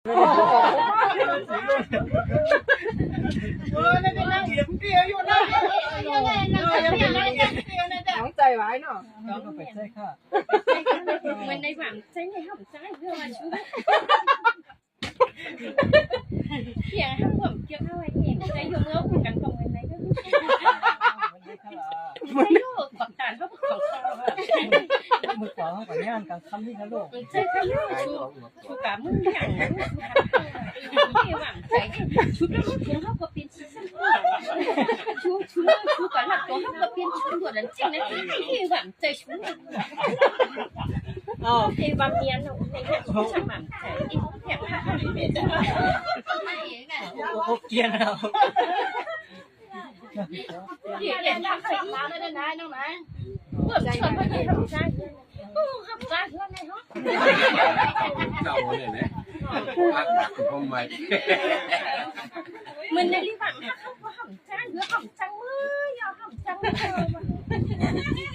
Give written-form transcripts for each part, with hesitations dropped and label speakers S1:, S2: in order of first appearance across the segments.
S1: นั่นเป็นนั่งเก็บเดียวอยู่นะน้องใจไว้เนาะน้องก็ไปใช่ค่ะ
S2: มันในหวังใจในห้องใจเพื่อมาช่วยเพียงห้ามผมเกี่ยวเอาไว้เองใจอยู่เมื่อคุยกันตรงไหนก็ไม่รู้กดการเขาของเขา
S1: มือขวาเขาไปงานกลางค่ำที่เขาโลก
S2: ใจเขาเยอะชูกามึงอย่างที่หวังใจชุดแล้วชุดเขาก็เป็นชิ้นสั้นชูกันหลักตัวเขาก็เป็นชุดตัวนั้นจริงนะที่หวังใจชุดที่บางเมียนในแค่ชุดสมั่นใจที่แข็งขันไม่เป็น
S1: โอ้เกียร์เรา
S2: เดี๋ยวทำใส่ร้านได้ไหมน้องไหมเปิดเชิญพ่อใหญ่ทำใจทำใจเพื่อนในห้อง
S3: เจ้าเนี่ยนะผมไม่
S2: มันในรีบันถ้าเขาว่าทำใจเยอะทำจังมือยาวทำจัง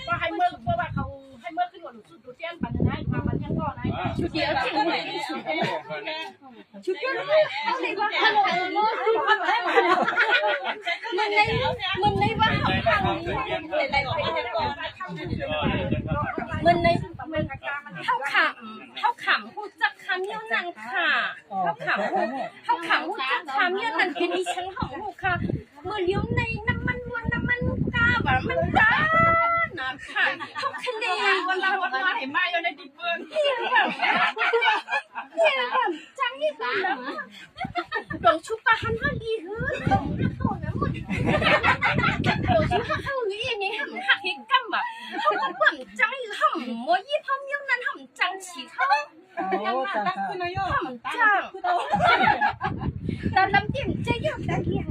S4: ว่าให้เมื่อว่าเขาให้เมื่อขึ้นหัวหนูสุดเตี้ยนปันนะความมันยังก่อนนะ
S2: ชุดเดียวจริงเลยชุดเดียวอะไรวะมันในว่าเขาทำมันในเขาขำพูดจักคำเยี่ยนันค่ะเขาขำพูดจักคำเยี่ยนันเป็นดิฉันของลูกค่ะเมื่อเลี้ยวในน้ำมันวนน้ำมันกาแบบมันจ้านะค่ะเขาคะแนน
S4: วันเห็นมาอยู่ในดิบเบิร์น
S2: แบบจังยี่ห้อแล้วหลงชุบปลาฮันฮันดีเฮ้ยหลงเขาน้ำมันหลงชุบปลาฮันดีอย่างนี้ห่ำหักเฮกัมแบบเขาก็หวังจังยี่ห่ำมัวยี่พ่อเมี้ยวนั้นห่ำจังฉีเขา
S1: จังขึ้นนะโย่
S2: ห่ำจังแต่ลำจิ้มจะยากแต่เหี้ย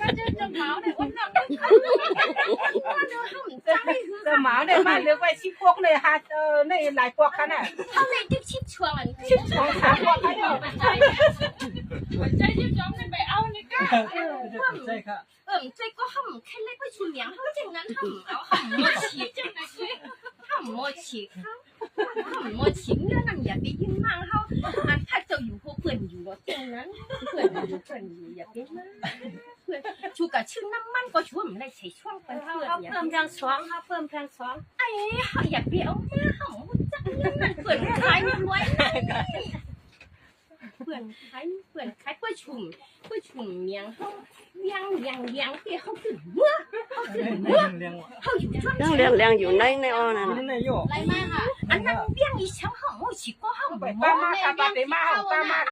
S2: ก็จะเมาเนี่ยวันนั้นว่าเนื้อห่ำจัง
S1: จะเมาเนี่ยมาเลือกไว้ชิพวกเลยฮะในหลายพวกกันน่ะ
S2: เท่าไหร่ที่ชิบช่วงอัน
S1: ชิบช่วงสามพวกกันเนาะ
S4: ใจที่จ้องไปเอาเลยก็
S1: ใช่ค่ะ
S2: ใจก็ห่ำแค่เล็กไปชุนเหลียงเขาจังนั้นห่ำเอาห่ำมัวฉีจังนะคือห่ำมัวฉีเขาห่ำมัวฉีเนี่ยนั่นอย่าไปยิ้มนางเขาถ้าเจ้าอยู่พวกเพื่อนอยู่รถจังนั้นเพื่อนอยู่อย่าไปนั่งเพื่อนชูกับชื่อน้ำมันก็ช่วงไม่ได้ใช้ช่วงเป็นเพื่อน
S4: เพิ่มแรงสองเพิ่มแรงสอง
S2: ไอ้อย่าไปเอาแม่ห่ำจังนั้นเพื่อนขายรวยเพื่อนขายเพื่อชุ่มเมียงเขาเลี้ยงที่เขาตื่นเมื่อเขาอยู่ช่วง
S5: เลี้ยงอยู่ในอ้อนั่น
S2: ไรมากค่ะอันนั้นเลี้ยงอีช่างห้องโอ้ชิโก้ห้อง
S1: ไปป้ามาค่ะป้าไปมาป้ามา